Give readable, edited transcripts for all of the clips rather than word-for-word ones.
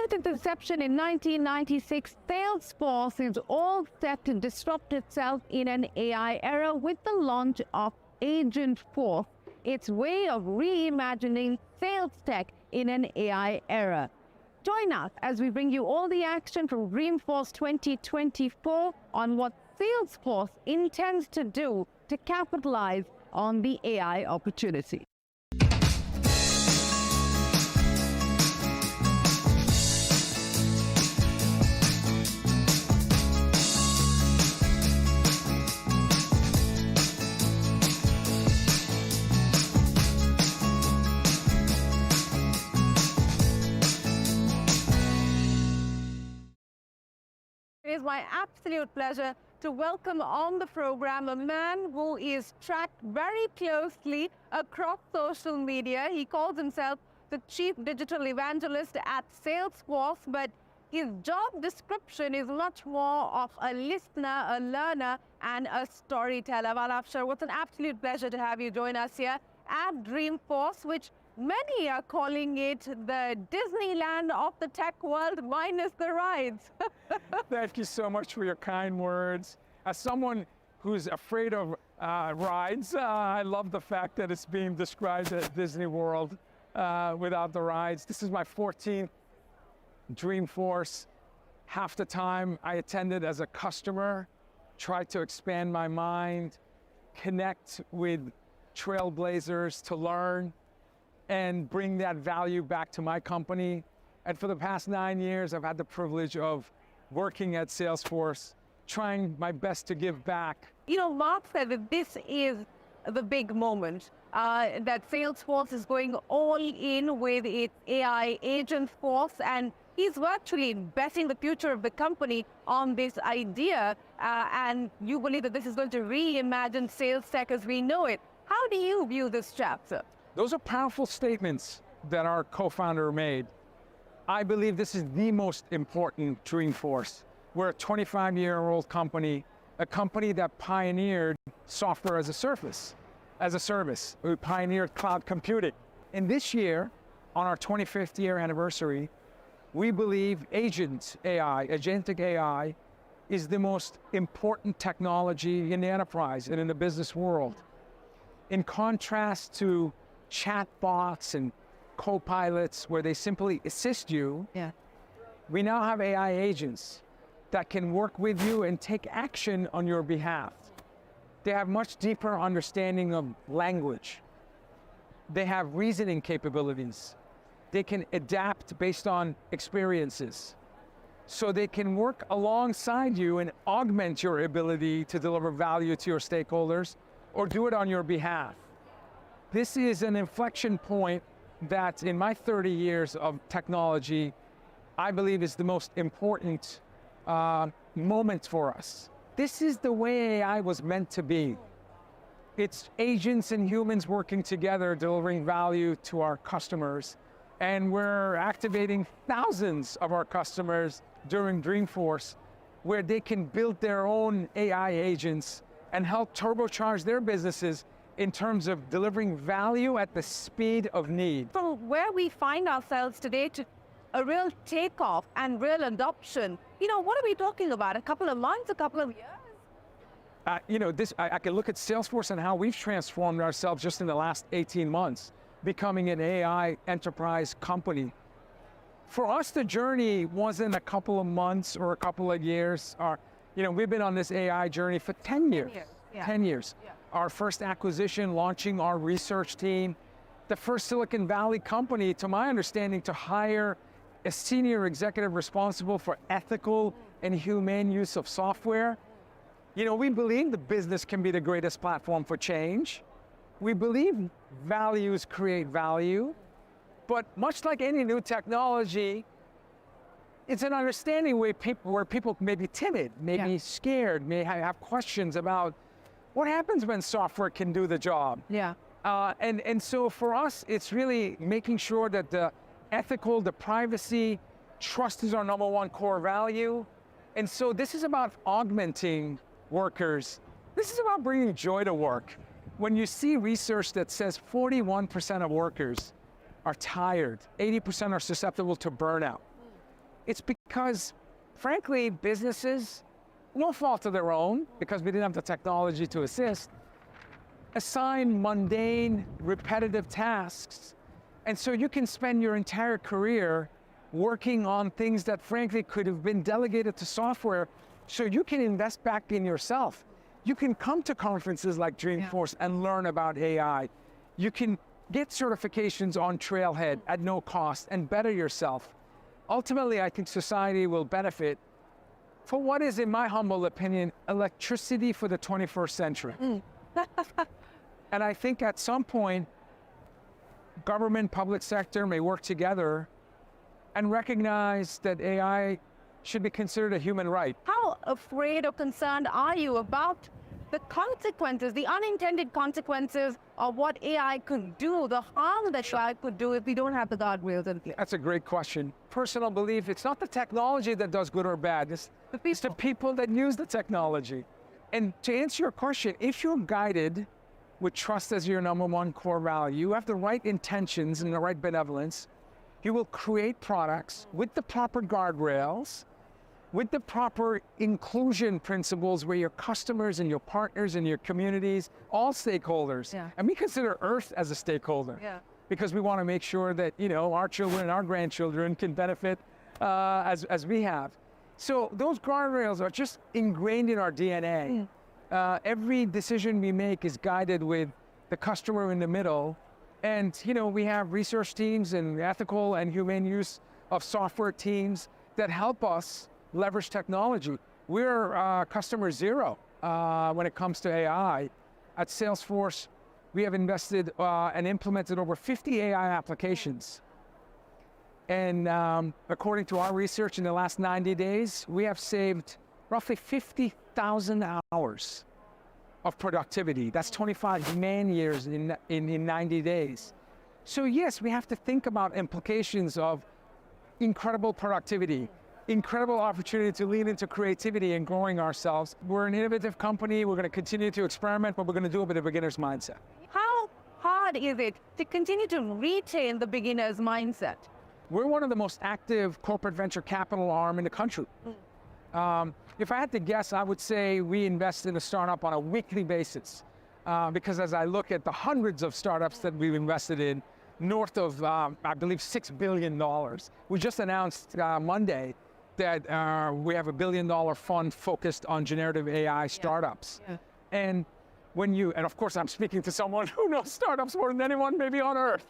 at its inception in 1996, Salesforce is all set to disrupt itself in an AI era with the launch of Agentforce, its way of reimagining sales tech in an AI era. Join us as we bring you all the action from Dreamforce 2024 on what Salesforce intends to do to capitalize on the AI opportunity. It is my absolute pleasure to welcome on the program a man who is tracked very closely across social media. He calls himself the Chief Digital Evangelist at Salesforce, but his job description is much more of a listener, a learner, and a storyteller. Vala Afshar, what's an absolute pleasure to have you join us here at Dreamforce, which many are calling it the Disneyland of the tech world minus the rides. Thank you so much for your kind words. As someone who's afraid of rides, I love the fact that it's being described as Disney World without the rides. This is my 14th Dreamforce. Half the time I attended as a customer, tried to expand my mind, connect with trailblazers to learn, and bring that value back to my company. And for the past 9 years, I've had the privilege of working at Salesforce, trying my best to give back. You know, Mark said that this is the big moment, that Salesforce is going all in with its AI Agentforce, and he's virtually betting the future of the company on this idea, and you believe that this is going to reimagine sales tech as we know it. How do you view this chapter? Those are powerful statements that our co-founder made. I believe this is the most important Dreamforce. We're a 25-year-old company, a company that pioneered software as a service. We pioneered cloud computing. And this year, on our 25th year anniversary, we believe agentic AI, is the most important technology in the enterprise and in the business world. In contrast to chatbots and co-pilots where they simply assist you, we now have AI agents that can work with you and take action on your behalf. They have much deeper understanding of language. They have reasoning capabilities. They can adapt based on experiences. So they can work alongside you and augment your ability to deliver value to your stakeholders or do it on your behalf. This is an inflection point that in my 30 years of technology, I believe is the most important moment for us. This is the way AI was meant to be. It's agents and humans working together, delivering value to our customers. And we're activating thousands of our customers during Dreamforce, where they can build their own AI agents and help turbocharge their businesses in terms of delivering value at the speed of need. From where we find ourselves today to a real takeoff and real adoption, you know, what are we talking about? A couple of months, a couple of years? You know, I can look at Salesforce and how we've transformed ourselves just in the last 18 months, becoming an AI enterprise company. For us, the journey wasn't a couple of months or a couple of years. You know, we've been on this AI journey for 10 years. 10 years. Yeah. Our first acquisition, launching our research team, the first Silicon Valley company, to my understanding, to hire a senior executive responsible for ethical and humane use of software. You know, we believe the business can be the greatest platform for change. We believe values create value, but much like any new technology, it's an understanding where people may be timid, may be scared, may have questions about what happens when software can do the job. And so for us, it's really making sure that the ethical, the privacy, trust is our #1 core value. And so this is about augmenting workers. This is about bringing joy to work. When you see research that says 41% of workers are tired, 80% are susceptible to burnout. It's because, frankly, businesses, no fault of their own, because we didn't have the technology to assist, assign mundane, repetitive tasks. And so you can spend your entire career working on things that frankly could have been delegated to software, so you can invest back in yourself. You can come to conferences like Dreamforce and learn about AI. You can get certifications on Trailhead at no cost and better yourself. Ultimately, I think society will benefit for what is, in my humble opinion, electricity for the 21st century. And I think at some point, government, public sector may work together and recognize that AI should be considered a human right. How afraid or concerned are you about the consequences, the unintended consequences of what AI could do, the harm that AI could do if we don't have the guardrails in place? That's a great question. Personal belief, it's not the technology that does good or bad, it's the people that use the technology. And to answer your question, if you're guided with trust as your number one core value, you have the right intentions and the right benevolence, you will create products with the proper guardrails, with the proper inclusion principles where your customers and your partners and your communities, all stakeholders, and we consider Earth as a stakeholder, because we want to make sure that, you know, our children and our grandchildren can benefit as we have. So those guardrails are just ingrained in our DNA. Every decision we make is guided with the customer in the middle. And, you know, we have research teams and ethical and humane use of software teams that help us leverage technology. We're customer zero when it comes to AI. At Salesforce, we have invested and implemented over 50 AI applications. And according to our research, in the last 90 days, we have saved roughly 50,000 hours of productivity. That's 25 man years in 90 days. So yes, we have to think about implications of incredible productivity, incredible opportunity to lean into creativity and growing ourselves. We're an innovative company. We're going to continue to experiment, but we're going to do it with a beginner's mindset. How hard is it to continue to retain the beginner's mindset? We're one of the most active corporate venture capital arm in the country. If I had to guess, I would say we invest in a startup on a weekly basis, because as I look at the hundreds of startups that we've invested in, north of, I believe, $6 billion. We just announced Monday that we have $1 billion fund focused on generative AI startups. And and of course I'm speaking to someone who knows startups more than anyone maybe on earth.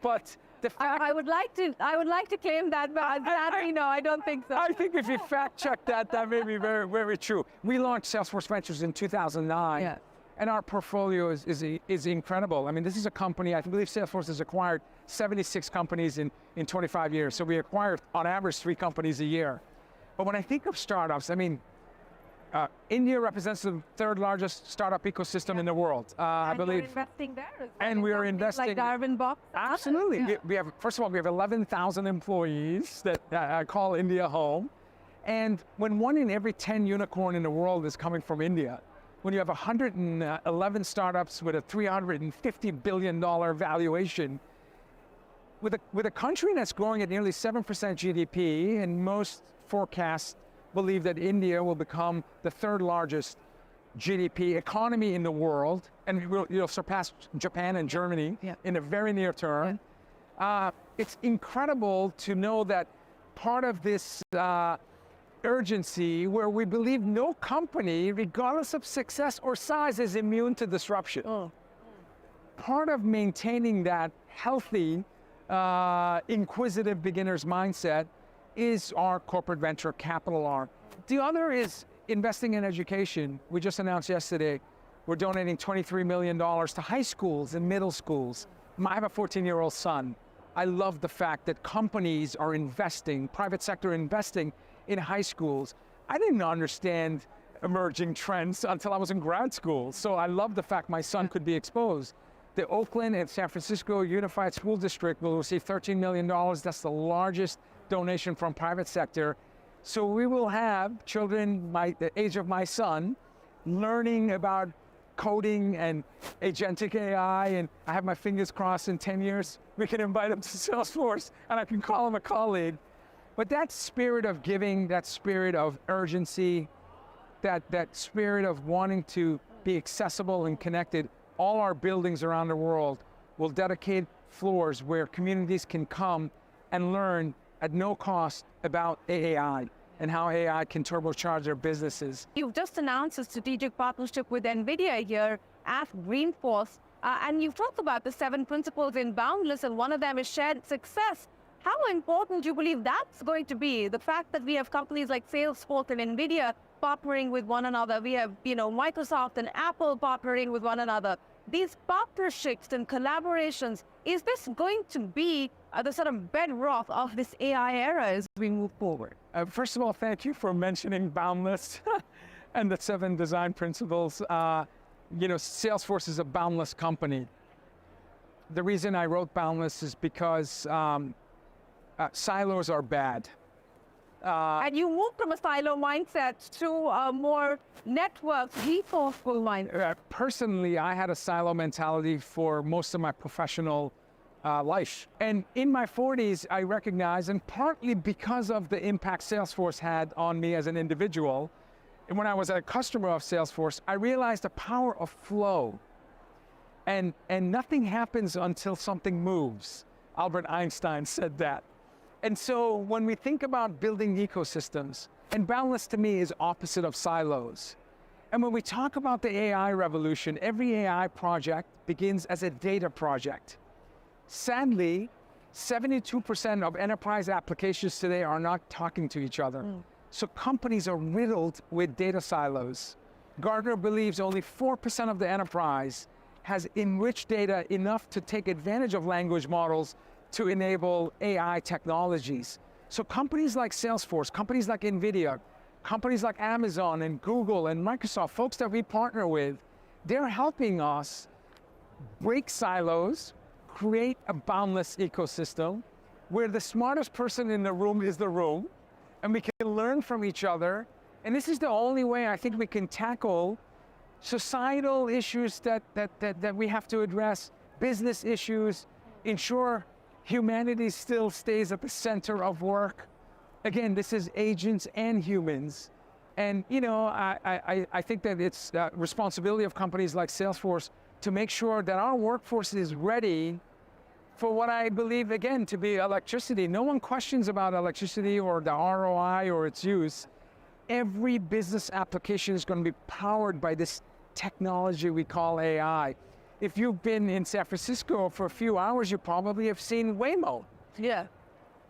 But the fact, I would like to claim that, but sadly, no, I don't think so. I think if you fact check that, that may be very, very true. We launched Salesforce Ventures in 2009. And our portfolio is incredible. I mean, this is a company, I believe Salesforce has acquired 76 companies in 25 years. So we acquire, on average, 3 companies a year. But when I think of startups, I mean, India represents the 3rd largest startup ecosystem in the world, I believe. And you're investing there as well. And we are investing. Like Darwinbox. Absolutely. We have, first of all, we have 11,000 employees that I call India home. And when 1 in every 10 unicorn in the world is coming from India, when you have 111 startups with a $350 billion valuation, with a country that's growing at nearly 7% GDP, and most forecasts believe that India will become the 3rd largest GDP economy in the world, and will surpass Japan and Germany in the very near term. It's incredible to know that part of this urgency, where we believe no company, regardless of success or size, is immune to disruption. Part of maintaining that healthy, inquisitive beginner's mindset is our corporate venture capital arm. The other is investing in education. We just announced yesterday, we're donating $23 million to high schools and middle schools. I have a 14-year-old son. I love the fact that companies are investing, private sector investing in high schools. I didn't understand emerging trends until I was in grad school. So I love the fact my son could be exposed. The Oakland and San Francisco Unified School District will receive $13 million. That's the largest donation from private sector. So we will have children the age of my son learning about coding and agentic AI, and I have my fingers crossed in 10 years, we can invite him to Salesforce and I can call him a colleague. But that spirit of giving, that spirit of urgency, that spirit of wanting to be accessible and connected, all our buildings around the world will dedicate floors where communities can come and learn at no cost about AI and how AI can turbocharge their businesses. You've just announced a strategic partnership with NVIDIA here at Greenforce, and you've talked about the 7 principles in Boundless, and one of them is shared success. How important do you believe that's going to be? The fact that we have companies like Salesforce and NVIDIA partnering with one another. We have, Microsoft and Apple partnering with one another. These partnerships and collaborations, is this going to be the sort of bedrock of this AI era as we move forward? First of all, thank you for mentioning Boundless and the 7 design principles. Salesforce is a boundless company. The reason I wrote Boundless is because silos are bad. And you moved from a silo mindset to a more networked, resourceful mindset. Personally, I had a silo mentality for most of my professional life. And in my 40s, I recognized, and partly because of the impact Salesforce had on me as an individual, and when I was a customer of Salesforce, I realized the power of flow. And nothing happens until something moves. Albert Einstein said that. And so when we think about building ecosystems, and Boundless to me is opposite of silos. And when we talk about the AI revolution, every AI project begins as a data project. Sadly, 72% of enterprise applications today are not talking to each other. So companies are riddled with data silos. Gartner believes only 4% of the enterprise has enriched data enough to take advantage of language models to enable AI technologies. So companies like Salesforce, companies like NVIDIA, companies like Amazon and Google and Microsoft, folks that we partner with, they're helping us break silos, create a boundless ecosystem where the smartest person in the room is the room, and we can learn from each other. And this is the only way I think we can tackle societal issues that we have to address, business issues, ensure humanity still stays at the center of work. Again, this is agents and humans. And I think that it's the responsibility of companies like Salesforce to make sure that our workforce is ready for what I believe, again, to be electricity. No one questions about electricity or the ROI or its use. Every business application is going to be powered by this technology we call AI. If you've been in San Francisco for a few hours, you probably have seen Waymo. Yeah.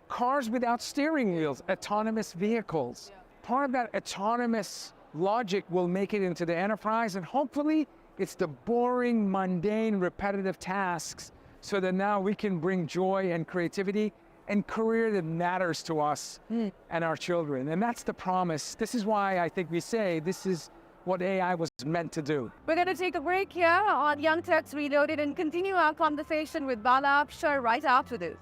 Cars without steering wheels, autonomous vehicles. Yeah. Part of that autonomous logic will make it into the enterprise, and hopefully it's the boring, mundane, repetitive tasks so that now we can bring joy and creativity and career that matters to us and our children. And that's the promise. This is why I think we say this is what AI was meant to do. We're going to take a break here on Young Turks Reloaded and continue our conversation with Vala Afshar right after this.